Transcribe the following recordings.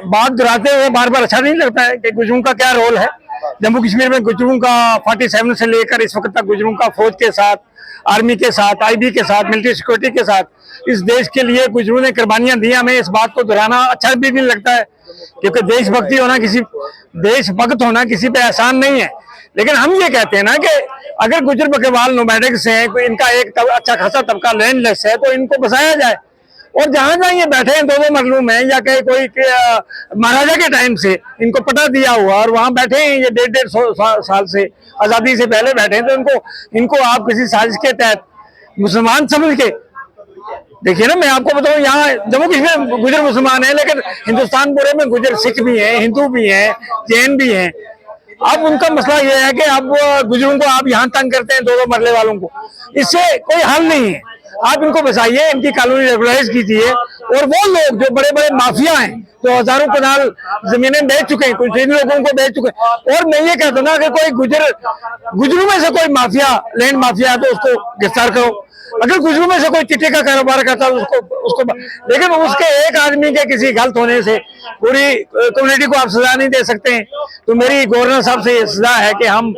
बात दोहराते हुए बार बार अच्छा नहीं लगता है कि गुजरों का क्या रोल है। जम्मू कश्मीर में गुजरों का 47 से लेकर इस वक्त तक गुजरों का फौज के साथ, आर्मी के साथ, आईबी के साथ, मिलिट्री सिक्योरिटी के साथ इस देश के लिए गुजरों ने कुर्बानियां दी। हमें इस बात को दोहराना अच्छा भी नहीं लगता है, क्योंकि देशभक्ति होना, देशभक्त होना किसी पे आसान नहीं है। लेकिन हम ये कहते हैं ना कि अगर गुजर बकरवाल नोमैडिक्स हैं, कोई इनका एक अच्छा खासा तबका लैंडलेस है, तो इनको बसाया जाए। और जहां जहां ये बैठे हैं 2-2 मरलू में, या कहीं कोई महाराजा के टाइम से इनको पटा दिया हुआ और वहां बैठे हैं ये 150 साल से, आजादी से पहले बैठे हैं, तो इनको आप किसी साजिश के तहत मुसलमान समझ के देखिए ना। मैं आपको बताऊं, यहाँ जम्मू कश्मीर में गुजर मुसलमान है, लेकिन हिंदुस्तान पूरे में गुजर सिख भी हैं, हिंदू भी हैं, जैन भी हैं। अब उनका मसला ये है कि अब गुजरों को आप यहाँ तंग करते हैं, 2-2 मरले वालों को, इससे कोई हल नहीं है। आप इनको बचाइए, इनकी कॉलोनी रेगुलराइज कीजिए। और वो लोग जो बड़े बड़े माफिया हैं, तो हजारों कनाल जमीनें बेच चुके हैं, कुछ इन लोगों को बेच चुके हैं। और मैं ये कहता हूँ ना कि कोई गुजरों में से कोई माफिया, लैंड माफिया है, तो उसको गिरफ्तार करो। अगर गुजरों में से कोई चिट्टे का कारोबार करता है उसको लेकिन उसके एक आदमी के किसी गलत होने से पूरी कम्युनिटी को आप सजा नहीं दे सकते हैं। तो मेरी गवर्नर साहब से ये सजा है कि हम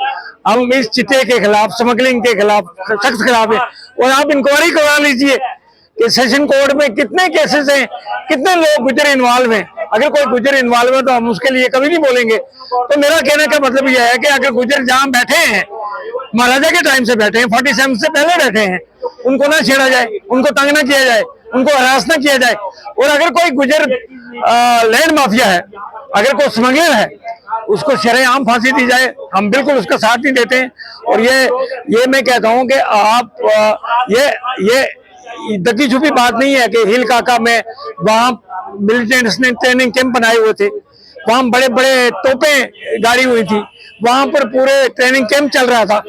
इस चिट्टे के खिलाफ, स्मगलिंग के खिलाफ सख्त खिलाफ है। और आप इंक्वायरी करवा लीजिए कि सेशन कोर्ट में कितने केसेस हैं, कितने लोग गुजर इन्वॉल्व हैं। अगर कोई गुजर इन्वॉल्व है तो हम उसके लिए कभी नहीं बोलेंगे। तो मेरा कहने का मतलब यह है कि अगर गुजर जहां बैठे हैं, महाराजा के टाइम से बैठे हैं, 47 से पहले बैठे हैं, उनको ना छेड़ा जाए, उनको तंग ना किया जाए, उनको हरास ना किया जाए। और अगर कोई गुजर लैंड माफिया है, अगर कोई स्मगलर है, उसको शरेआम फांसी दी जाए। हम बिल्कुल उसका साथ नहीं देते हैं। और ये मैं कहता हूं कि आप ये दकी छुपी बात नहीं है कि हिल काका में वहां मिलिटेंट्स ने ट्रेनिंग कैंप बनाए हुए थे, वहां बड़े बड़े तोपें गाड़ी हुई थी, वहां पर पूरे ट्रेनिंग कैंप चल रहा था।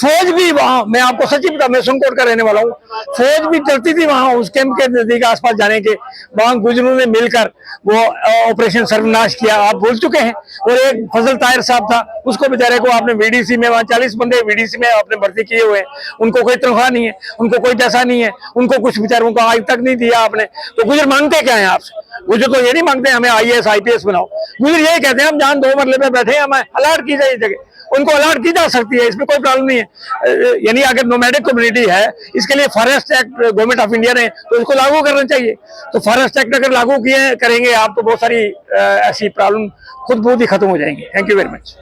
फौज भी वहां, मैं आपको सच्ची बता, मैं सुनकोट का रहने वाला हूँ, फौज भी डरती थी वहां उस कैंप के नजदीक आसपास जाने के। वहां गुजरों ने मिलकर वो ऑपरेशन सर्वनाश किया, आप भूल चुके हैं। और एक फजल ताहिर साहब था, उसको बेचारे को आपने वीडीसी में, वहां 40 बंदे वीडीसी में आपने भर्ती किए हुए हैं, उनको कोई तनख्वाह नहीं है, उनको कोई पैसा नहीं है, उनको कुछ बेचारों को आज तक नहीं दिया आपने। तो गुजर मांगते क्या है आपसे? गुजर तो ये नहीं मांगते हमें IAS IPS बनाओ। गुजर यही कहते हैं हम जहां 2 मरले पे बैठे हैं, हमें अलर्ट की जाए जगह, उनको अलर्ट की जा सकती है, इसमें कोई प्रॉब्लम नहीं है। यानी अगर नोमैडिक कम्युनिटी है, इसके लिए forest act government of India ने, तो इसको लागू करना चाहिए। तो फॉरेस्ट एक्ट अगर लागू करेंगे आप, तो बहुत सारी ऐसी प्रॉब्लम खुद बहुत ही खत्म हो जाएंगी। Thank you very much.